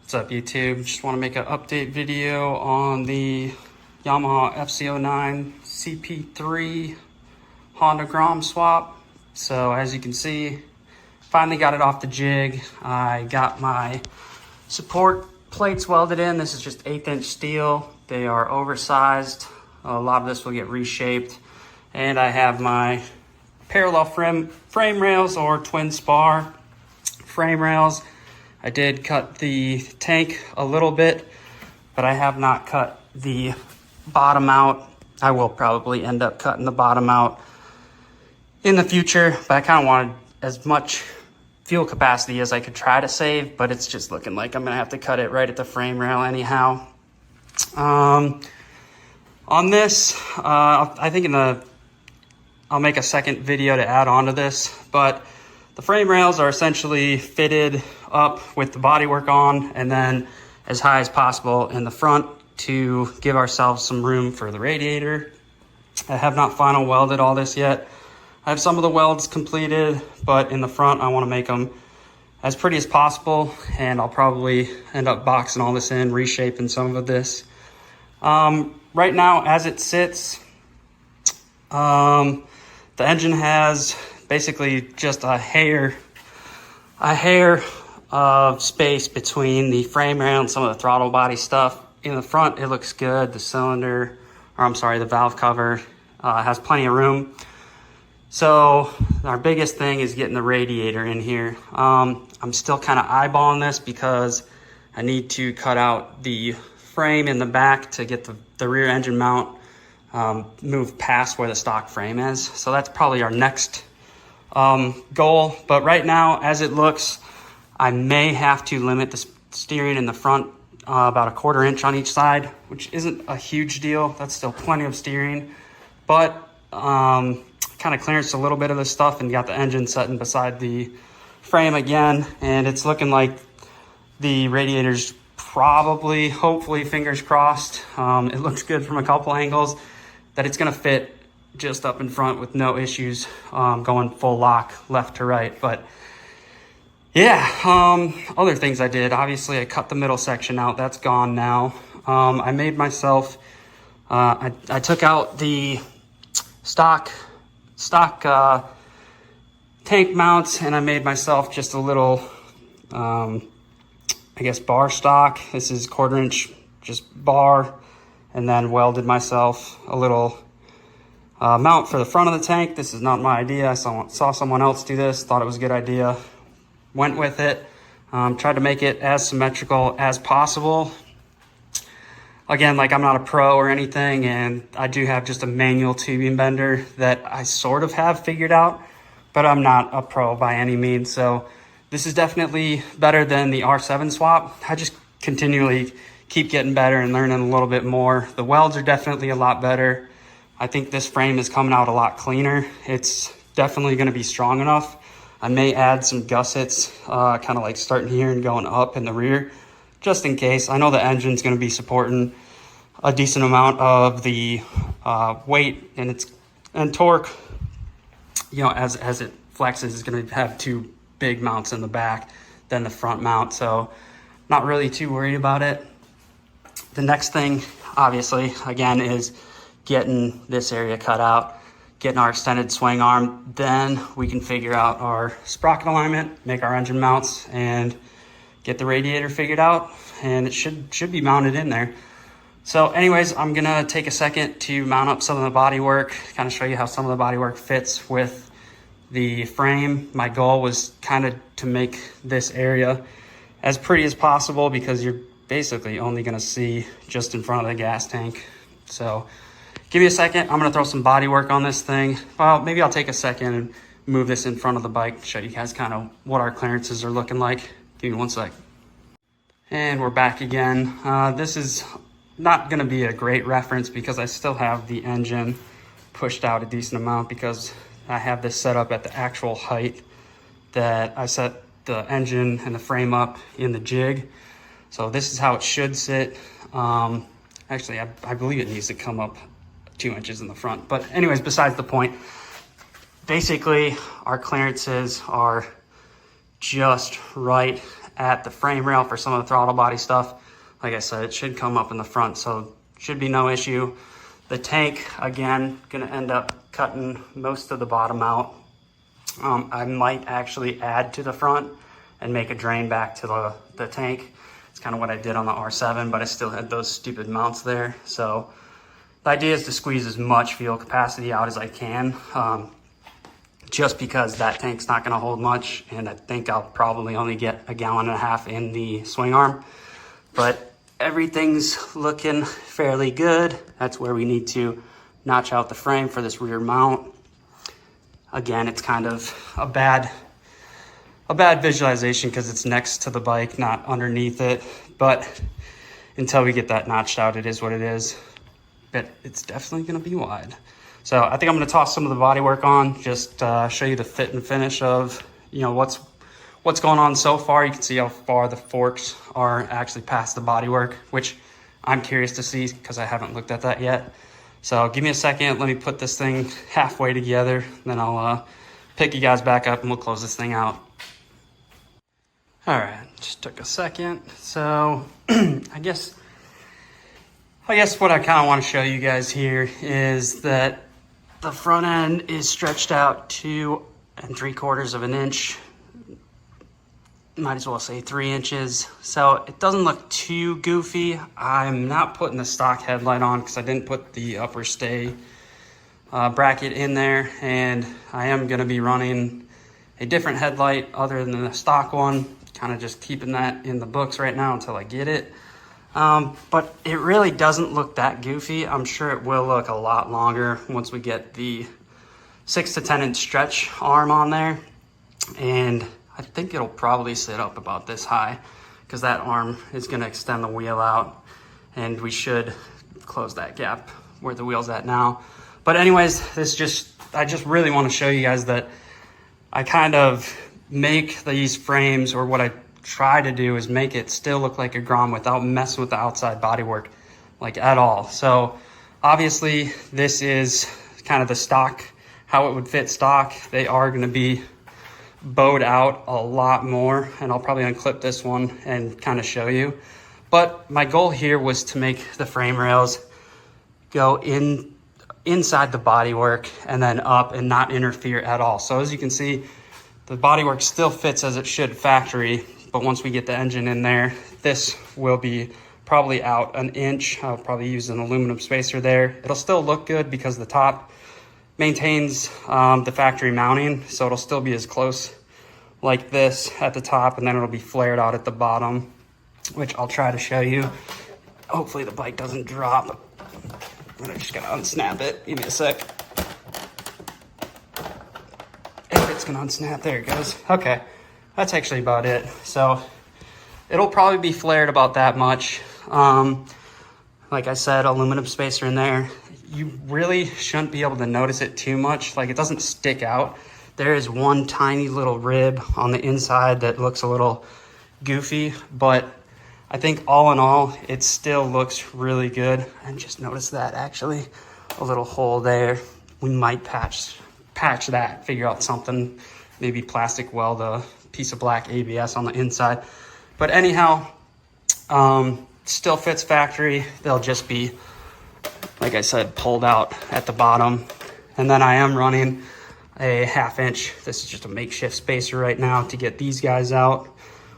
What's up, YouTube? Just want to make an update video on the Yamaha FZ09 CP3 Honda Grom swap. So as you can see, finally got it off the jig. I got my support plates welded in. This is just 1/8" steel. They are oversized. A lot of this will get reshaped. And I have my parallel frame rails or twin spar frame rails. I did cut the tank a little bit, but I have not cut the bottom out. I will probably end up cutting the bottom out in the future, but I kind of wanted as much fuel capacity as I could try to save, but it's just looking like I'm gonna have to cut it right at the frame rail anyhow. On this, I think I'll make a second video to add on to this, but the frame rails are essentially fitted up with the bodywork on and then as high as possible in the front to give ourselves some room for the radiator. I have not final welded all this yet. I have some of the welds completed, but in the front I want to make them as pretty as possible, and I'll probably end up boxing all this in, reshaping some of this. Right now as it sits, the engine has basically just a hair of space between the frame rail and some of the throttle body stuff. In the front, it looks good. The the valve cover has plenty of room. So our biggest thing is getting the radiator in here. I'm still kind of eyeballing this because I need to cut out the frame in the back to get the rear engine mount move past where the stock frame is. So that's probably our next goal. But right now, as it looks, I may have to limit the steering in the front about 1/4 inch on each side, which isn't a huge deal. That's still plenty of steering, but kind of clearanced a little bit of this stuff and got the engine sitting beside the frame again, and it's looking like the radiator's probably, hopefully, fingers crossed, it looks good from a couple angles, that it's gonna fit just up in front with no issues, going full lock left to right. But yeah, other things I did, obviously I cut the middle section out. That's gone now. I made myself, I took out the stock tank mounts, and I made myself just a little, I guess, bar stock. This is 1/4 inch just bar, and then welded myself a little mount for the front of the tank. This is not my idea. I saw someone else do this, thought it was a good idea, went with it. Tried to make it as symmetrical as possible. Again, like, I'm not a pro or anything, and I do have just a manual tubing bender that I sort of have figured out, but I'm not a pro by any means. So this is definitely better than the R7 swap. I just continually keep getting better and learning a little bit more. The welds are definitely a lot better. I think this frame is coming out a lot cleaner. It's definitely going to be strong enough. I may add some gussets, kind of like starting here and going up in the rear, just in case. I know the engine's going to be supporting a decent amount of the weight and torque. You know, as it flexes, is going to have 2 big mounts in the back than the front mount. So not really too worried about it. The next thing, obviously, again, is getting this area cut out, getting our extended swing arm. Then we can figure out our sprocket alignment, make our engine mounts, and get the radiator figured out, and it should be mounted in there. So anyways, I'm gonna take a second to mount up some of the body work, kind of show you how some of the body work fits with the frame. My goal was kind of to make this area as pretty as possible because you're basically only gonna see just in front of the gas tank. So give me a second. I'm gonna throw some body work on this thing. Well, maybe I'll take a second and move this in front of the bike, show you guys kind of what our clearances are looking like. Give me one sec. And we're back again. This is not gonna be a great reference because I still have the engine pushed out a decent amount because I have this set up at the actual height that I set the engine and the frame up in the jig. So this is how it should sit. Actually, I believe it needs to come up 2 inches in the front. But anyways, besides the point, basically our clearances are just right at the frame rail for some of the throttle body stuff. Like I said, it should come up in the front, so should be no issue. The tank, again, gonna end up cutting most of the bottom out. I might actually add to the front and make a drain back to the tank. It's kind of what I did on the R7, but I still had those stupid mounts there. So the idea is to squeeze as much fuel capacity out as I can, just because that tank's not gonna hold much, and I think I'll probably only get 1.5 gallons in the swing arm. But everything's looking fairly good. That's where we need to notch out the frame for this rear mount. Again, it's kind of a bad visualization because it's next to the bike, not underneath it. But until we get that notched out, it is what it is. But it's definitely gonna be wide. So I think I'm gonna toss some of the body work on, just show you the fit and finish of, you know, what's going on so far. You can see how far the forks are actually past the body work, which I'm curious to see because I haven't looked at that yet. So give me a second, let me put this thing halfway together, then I'll pick you guys back up and we'll close this thing out. All right, just took a second. So I guess what I kind of want to show you guys here is that the front end is stretched out 2 3/4 of an inch. Might as well say 3 inches. So it doesn't look too goofy. I'm not putting the stock headlight on because I didn't put the upper stay bracket in there, and I am going to be running a different headlight other than the stock one, kind of just keeping that in the books right now until I get it. But it really doesn't look that goofy. I'm sure it will look a lot longer once we get the 6 to 10 inch stretch arm on there, and I think it'll probably sit up about this high because that arm is going to extend the wheel out, and we should close that gap where the wheel's at now. But anyways, I just really want to show you guys that I kind of make these frames, or what I try to do is make it still look like a Grom without messing with the outside bodywork like at all. So obviously this is kind of the stock, how it would fit stock. They are going to be bowed out a lot more, and I'll probably unclip this one and kind of show you. But my goal here was to make the frame rails go inside the bodywork and then up and not interfere at all. So as you can see, the bodywork still fits as it should factory, but once we get the engine in there, this will be probably out 1 inch. I'll probably use an aluminum spacer there. It'll still look good because the top maintains the factory mounting, so it'll still be as close like this at the top, and then it'll be flared out at the bottom, which I'll try to show you. Hopefully the bike doesn't drop. I'm just gonna unsnap it. Give me a sec. If it's gonna unsnap, there it goes. Okay, that's actually about it. So it'll probably be flared about that much. Like I said, aluminum spacer in there. You really shouldn't be able to notice it too much. Like, it doesn't stick out. There is one tiny little rib on the inside that looks a little goofy, but I think all in all, it still looks really good. And just notice that actually, a little hole there. We might patch that, figure out something, maybe plastic weld a piece of black ABS on the inside. But anyhow, still fits factory. They'll just be, like I said, pulled out at the bottom. And then I am running a 1/2 inch. This is just a makeshift spacer right now to get these guys out.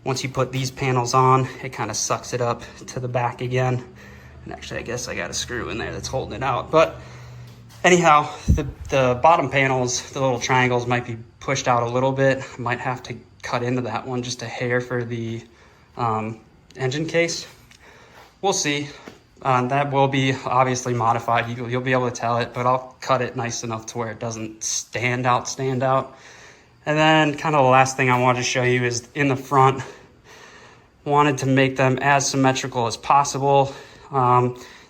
Once you put these panels on, it kind of sucks it up to the back again. And actually, I guess I got a screw in there that's holding it out. But anyhow, the bottom panels, the little triangles, might be pushed out a little bit. I might have to cut into that one just a hair for the engine case. We'll see. That will be obviously modified. You'll be able to tell it, but I'll cut it nice enough to where it doesn't stand out. And then kind of the last thing I wanted to show you is in the front, wanted to make them as symmetrical as possible.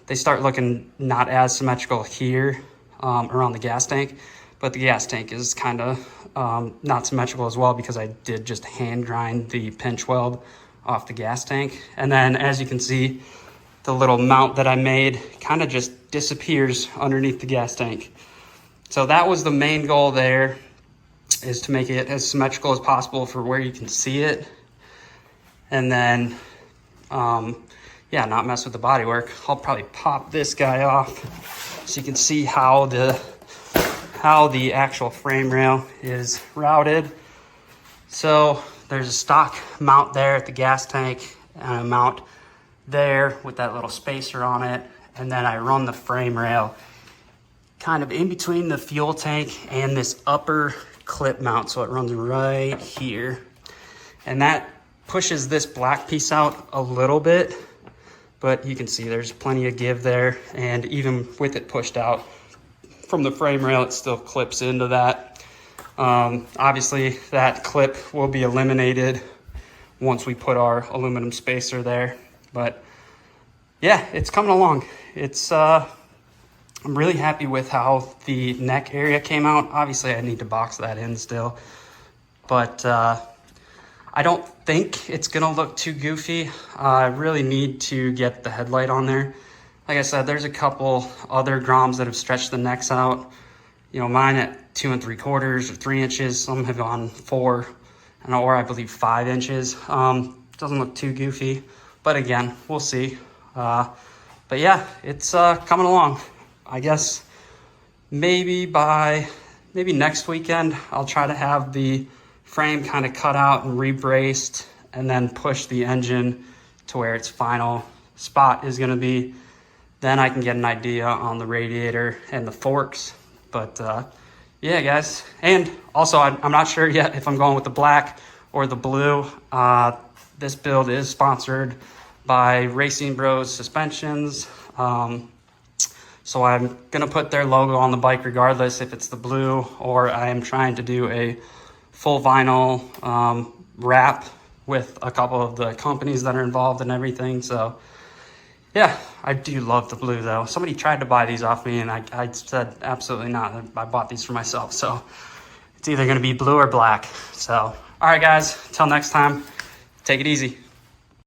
They start looking not as symmetrical here around the gas tank, but the gas tank is kind of not symmetrical as well because I did just hand grind the pinch weld off the gas tank. And then as you can see, the little mount that I made kind of just disappears underneath the gas tank. So that was the main goal there, is to make it as symmetrical as possible for where you can see it. and then, yeah, not mess with the bodywork. I'll probably pop this guy off so you can see how the actual frame rail is routed. So there's a stock mount there at the gas tank and a mount there with that little spacer on it. And then I run the frame rail kind of in between the fuel tank and this upper clip mount. So it runs right here. And that pushes this black piece out a little bit, but you can see there's plenty of give there. And even with it pushed out from the frame rail, it still clips into that. Obviously that clip will be eliminated once we put our aluminum spacer there, but yeah, it's coming along. It's, I'm really happy with how the neck area came out. Obviously I need to box that in still, but, I don't think it's gonna look too goofy. I really need to get the headlight on there. Like I said, there's a couple other Groms that have stretched the necks out. You know, mine at 2 3/4 or 3 inches. Some have gone 4, or I believe 5 inches. Doesn't look too goofy, but again, we'll see. But yeah, it's coming along. I guess maybe next weekend, I'll try to have the frame kind of cut out and rebraced, and then push the engine to where its final spot is going to be. Then I can get an idea on the radiator and the forks. But yeah, guys. And also, I'm not sure yet if I'm going with the black or the blue. This build is sponsored by Racing Bros Suspensions. So I'm going to put their logo on the bike regardless if it's the blue, or I am trying to do a full vinyl wrap with a couple of the companies that are involved and everything. So yeah, I do love the blue though. Somebody tried to buy these off me and I said absolutely not. I bought these for myself. So it's either going to be blue or black. So all right guys, till next time, take it easy.